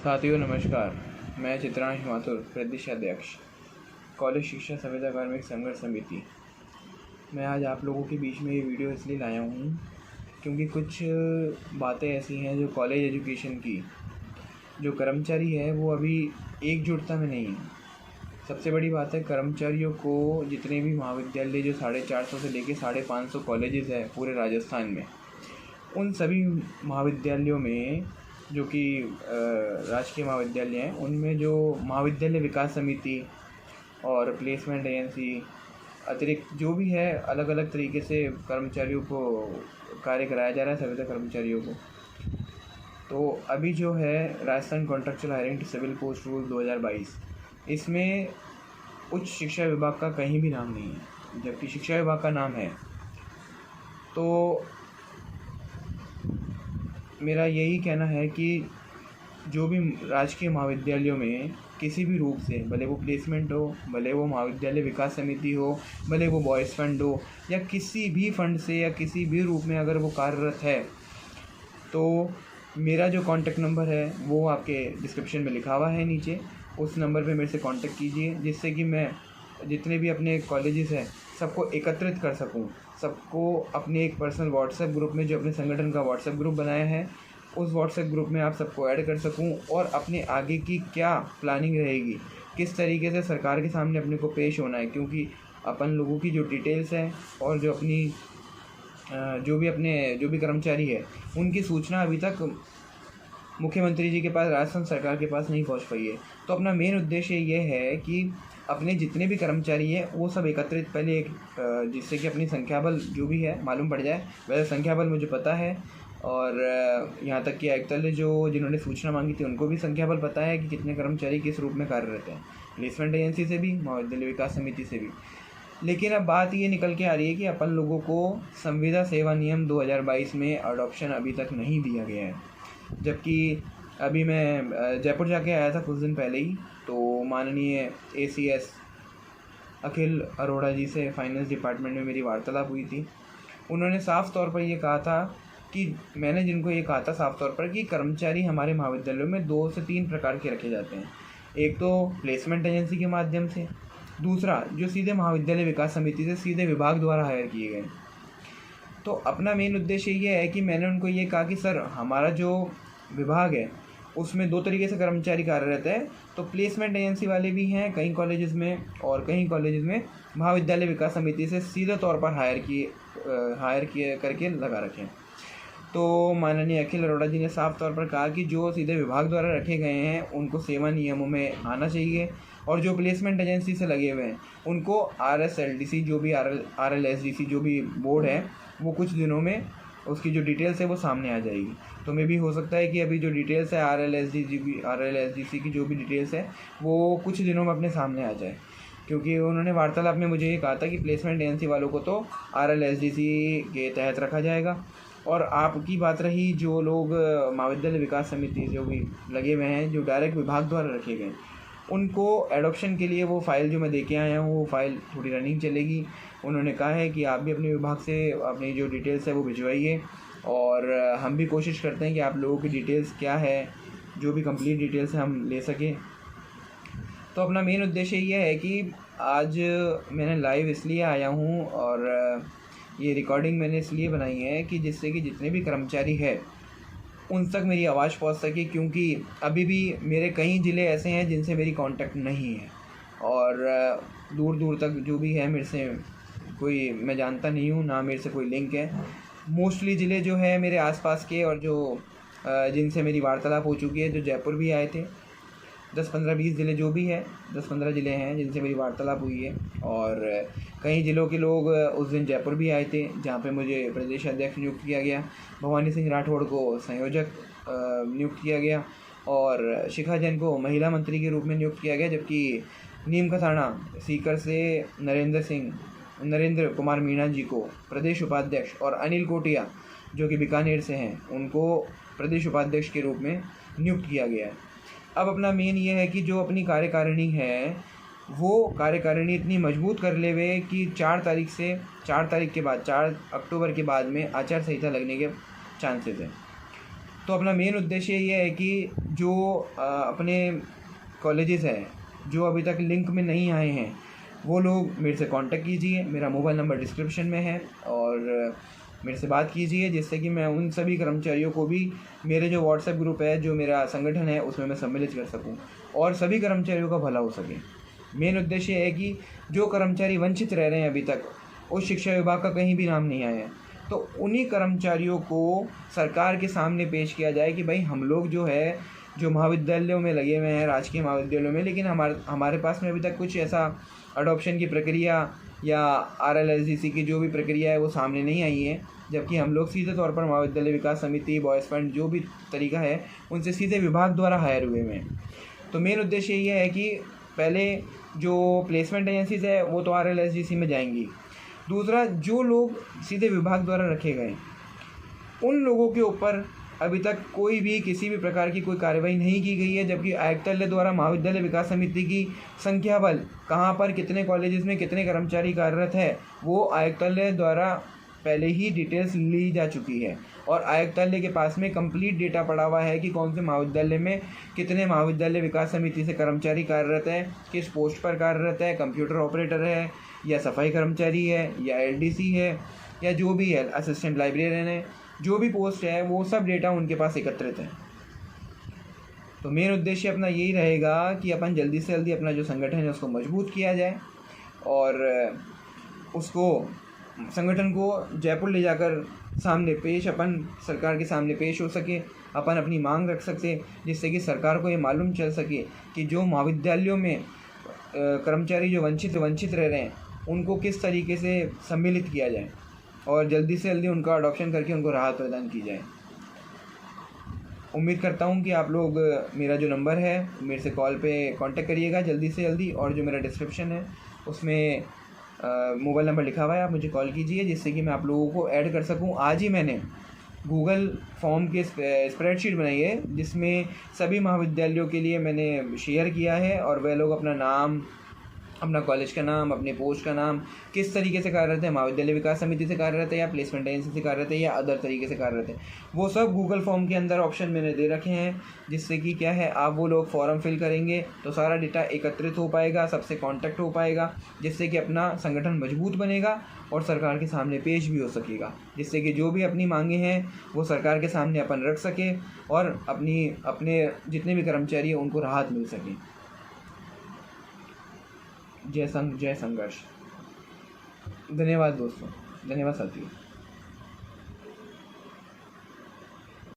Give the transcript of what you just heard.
साथियों नमस्कार। मैं चित्रांश माथुर, प्रदेशाध्यक्ष, कॉलेज शिक्षा संविदा कार्मिक संघर्ष समिति। मैं आज आप लोगों के बीच में ये वीडियो इसलिए लाया हूँ क्योंकि कुछ बातें ऐसी हैं जो कॉलेज एजुकेशन की जो कर्मचारी है वो अभी एकजुटता में नहीं है। सबसे बड़ी बात है, कर्मचारियों को जितने भी महाविद्यालय जो 450 से लेके 550 कॉलेजेस है पूरे राजस्थान में, उन सभी महाविद्यालयों में जो कि राजकीय महाविद्यालय हैं, उनमें जो महाविद्यालय विकास समिति और प्लेसमेंट एजेंसी अतिरिक्त जो भी है, अलग अलग तरीके से कर्मचारियों को कार्य कराया जा रहा है, संविदा कर्मचारियों को। तो अभी जो है Rajasthan contractual hiring to civil post rule 2022, इसमें उच्च शिक्षा विभाग का कहीं भी नाम नहीं है, जबकि शिक्षा विभाग का नाम है। तो मेरा यही कहना है कि जो भी राजकीय महाविद्यालयों में किसी भी रूप से, भले वो प्लेसमेंट हो, भले वो महाविद्यालय विकास समिति हो, भले वो बॉयज़ फंड हो, या किसी भी फंड से या किसी भी रूप में अगर वो कार्यरत है, तो मेरा जो कॉन्टैक्ट नंबर है वो आपके डिस्क्रिप्शन में लिखा हुआ है नीचे। उस नंबर पे मेरे से कांटेक्ट कीजिए, जिससे कि मैं जितने भी अपने कॉलेजेस हैं सबको एकत्रित कर सकूं, सबको अपने एक पर्सनल व्हाट्सएप ग्रुप में, जो अपने संगठन का व्हाट्सएप ग्रुप बनाया है, उस व्हाट्सएप ग्रुप में आप सबको ऐड कर सकूं और अपने आगे की क्या प्लानिंग रहेगी, किस तरीके से सरकार के सामने अपने को पेश होना है। क्योंकि अपन लोगों की जो डिटेल्स हैं और जो अपनी जो भी कर्मचारी है, उनकी सूचना अभी तक मुख्यमंत्री जी के पास, राजस्थान सरकार के पास नहीं पहुंच पाई है। तो अपना मेन उद्देश्य ये है कि अपने जितने भी कर्मचारी हैं वो सब एकत्रित पहले एक, जिससे कि अपनी संख्या बल जो भी है मालूम पड़ जाए। वैसे संख्या बल मुझे पता है, और यहाँ तक कि आयुक्त ने जिन्होंने सूचना मांगी थी उनको भी संख्या बल पता है कि कितने कर्मचारी किस रूप में कार्यरत हैं, प्लेसमेंट एजेंसी से भी, महाविद्यालय विकास समिति से भी। लेकिन अब बात ये निकल के आ रही है कि अपन लोगों को संविदा सेवा नियम 2022 में अडॉप्शन अभी तक नहीं दिया गया है। जबकि अभी मैं जयपुर जाके आया था कुछ दिन पहले ही, तो माननीय ACS अखिल अरोड़ा जी से फाइनेंस डिपार्टमेंट में मेरी वार्तालाप हुई थी। उन्होंने साफ़ तौर पर ये कहा था कि मैंने जिनको ये कहा था साफ़ तौर पर कि कर्मचारी हमारे महाविद्यालयों में 2 से 3 प्रकार के रखे जाते हैं। एक तो प्लेसमेंट एजेंसी के माध्यम से, दूसरा जो सीधे महाविद्यालय विकास समिति से सीधे विभाग द्वारा हायर किए गए। तो अपना मेन उद्देश्य ये है कि मैंने उनको ये कहा कि सर, हमारा जो विभाग है उसमें 2 तरीके से कर्मचारी कार्यरत है। तो प्लेसमेंट एजेंसी वाले भी हैं कई कॉलेजेस में, और कई कॉलेजेस में महाविद्यालय विकास समिति से सीधे तौर पर हायर किए करके लगा रखे हैं। तो माननीय अखिल अरोड़ा जी ने साफ तौर पर कहा कि जो सीधे विभाग द्वारा रखे गए हैं उनको सेवा नियमों में आना चाहिए, और जो प्लेसमेंट एजेंसी से लगे हुए हैं उनको RSLDC जो भी RLSDC जो भी बोर्ड है, वो कुछ दिनों में उसकी जो डिटेल्स है वो सामने आ जाएगी। तो मे भी हो सकता है कि अभी जो डिटेल्स है RLSDC की जो भी डिटेल्स है वो कुछ दिनों में अपने सामने आ जाए। क्योंकि उन्होंने वार्तालाप में मुझे ये कहा था कि प्लेसमेंट एजेंसी वालों को तो RLSDC के तहत रखा जाएगा, और आपकी बात रही जो लोग महाविद्यालय विकास समिति जो भी लगे हुए हैं, जो डायरेक्ट विभाग द्वारा रखे गए, उनको एडॉप्शन के लिए वो फ़ाइल जो मैं दे के आया हूँ, वो फ़ाइल थोड़ी रनिंग चलेगी। उन्होंने कहा है कि आप भी अपने विभाग से अपनी जो डिटेल्स है वो भिजवाइए, और हम भी कोशिश करते हैं कि आप लोगों की डिटेल्स क्या है, जो भी कंप्लीट डिटेल्स है हम ले सकें। तो अपना मेन उद्देश्य ये है कि आज मैंने लाइव इसलिए आया हूँ, और ये रिकॉर्डिंग मैंने इसलिए बनाई है कि जिससे कि जितने भी कर्मचारी हैं उन तक मेरी आवाज़ पहुंच सके। क्योंकि अभी भी मेरे कई ज़िले ऐसे हैं जिनसे मेरी कांटेक्ट नहीं है, और दूर दूर तक जो भी है मेरे से कोई मैं जानता नहीं हूँ, ना मेरे से कोई लिंक है। मोस्टली ज़िले जो है मेरे आसपास के, और जो जिनसे मेरी वार्तालाप हो चुकी है, जो जयपुर भी आए थे, 10-15-20 ज़िले जो भी है, 10-15 ज़िले हैं जिनसे मेरी वार्तालाप हुई है। और कई ज़िलों के लोग उस दिन जयपुर भी आए थे, जहाँ पे मुझे प्रदेश अध्यक्ष नियुक्त किया गया, भवानी सिंह राठौड़ को संयोजक नियुक्त किया गया, और शिखा जैन को महिला मंत्री के रूप में नियुक्त किया गया। जबकि नीम का थाना सीकर से नरेंद्र कुमार मीणा जी को प्रदेश उपाध्यक्ष, और अनिल कोटिया जो कि बीकानेर से हैं, उनको प्रदेश उपाध्यक्ष के रूप में नियुक्त किया गया है। अब अपना मेन ये है कि जो अपनी कार्यकारिणी है वो कार्यकारिणी इतनी मजबूत कर ले हुए कि 4 तारीख के बाद, 4 अक्टूबर के बाद में आचार संहिता लगने के चांसेस हैं। तो अपना मेन उद्देश्य ये है कि जो अपने कॉलेजेस हैं जो अभी तक लिंक में नहीं आए हैं वो लोग मेरे से कांटेक्ट कीजिए। मेरा मोबाइल नंबर डिस्क्रिप्शन में है और मेरे से बात कीजिए, जिससे कि मैं उन सभी कर्मचारियों को भी मेरे जो व्हाट्सएप ग्रुप है, जो मेरा संगठन है, उसमें मैं सम्मिलित कर सकूं और सभी कर्मचारियों का भला हो सके। मेन उद्देश्य है कि जो कर्मचारी वंचित रह रहे हैं अभी तक, उस शिक्षा विभाग का कहीं भी नाम नहीं आया है, तो उन्हीं कर्मचारियों को सरकार के सामने पेश किया जाए कि भाई हम लोग जो है, जो महाविद्यालयों में लगे हुए हैं, राजकीय महाविद्यालयों में, लेकिन हमारे पास में अभी तक कुछ ऐसा अडॉप्शन की प्रक्रिया या RLSDC की जो भी प्रक्रिया है वो सामने नहीं आई है, जबकि हम लोग सीधे तौर पर महाविद्यालय विकास समिति, बॉयज़ फंड, जो भी तरीका है उनसे सीधे विभाग द्वारा हायर हुए हैं। तो मेन उद्देश्य ये है कि पहले जो प्लेसमेंट एजेंसीज है वो तो RLSDC में जाएंगी। दूसरा, जो लोग सीधे विभाग द्वारा रखे गए उन लोगों के ऊपर अभी तक कोई भी किसी भी प्रकार की कोई कार्रवाई नहीं की गई है, जबकि आयुक्तालय द्वारा महाविद्यालय विकास समिति की संख्या बल कहाँ पर कितने कॉलेजेस में कितने कर्मचारी कार्यरत है वो आयुक्तालय द्वारा पहले ही डिटेल्स ली जा चुकी है और आयुक्तालय के पास में कंप्लीट डेटा पड़ा हुआ है कि कौन से महाविद्यालय में कितने महाविद्यालय विकास समिति से कर्मचारी कार्यरत है, किस पोस्ट पर कार्यरत है, कंप्यूटर ऑपरेटर है या सफाई कर्मचारी है या LDC है या जो भी है, असिस्टेंट लाइब्रेरियन है, जो भी पोस्ट है वो सब डेटा उनके पास एकत्रित है। तो मेन उद्देश्य अपना यही रहेगा कि अपन जल्दी से जल्दी अपना जो संगठन है उसको मजबूत किया जाए और उसको संगठन को जयपुर ले जाकर सामने पेश, अपन सरकार के सामने पेश हो सके, अपन अपनी मांग रख सकते, जिससे कि सरकार को ये मालूम चल सके कि जो महाविद्यालयों में कर्मचारी जो वंचित रह रहे हैं उनको किस तरीके से सम्मिलित किया जाए और जल्दी से जल्दी उनका अडॉप्शन करके उनको राहत प्रदान की जाए। उम्मीद करता हूँ कि आप लोग मेरा जो नंबर है मेरे से कॉल पे कांटेक्ट करिएगा जल्दी से जल्दी, और जो मेरा डिस्क्रिप्शन है उसमें मोबाइल नंबर लिखा हुआ है, आप मुझे कॉल कीजिए जिससे कि मैं आप लोगों को ऐड कर सकूं। आज ही मैंने गूगल फॉर्म के स्प्रेडशीट बनाई है जिसमें सभी महाविद्यालयों के लिए मैंने शेयर किया है और वह लोग अपना नाम, अपना कॉलेज का नाम, अपने पोस्ट का नाम, किस तरीके से कार्यरत है, महाविद्यालय विकास समिति से कार्यरत है या प्लेसमेंट एजेंसी से कार्यरत है या अदर तरीके से कार्यरत है, वो सब गूगल फॉर्म के अंदर ऑप्शन मैंने दे रखे हैं, जिससे कि क्या है, आप वो लोग फॉर्म फिल करेंगे तो सारा डेटा एकत्रित हो पाएगा, सबसे कांटेक्ट हो पाएगा, जिससे कि अपना संगठन मजबूत बनेगा और सरकार के सामने पेश भी हो सकेगा, जिससे कि जो भी अपनी मांगे हैं वो सरकार के सामने अपन रख सके और अपने जितने भी कर्मचारी हैं उनको राहत मिल सके। जय संघ जय संघर्ष। धन्यवाद दोस्तों, धन्यवाद साथियों।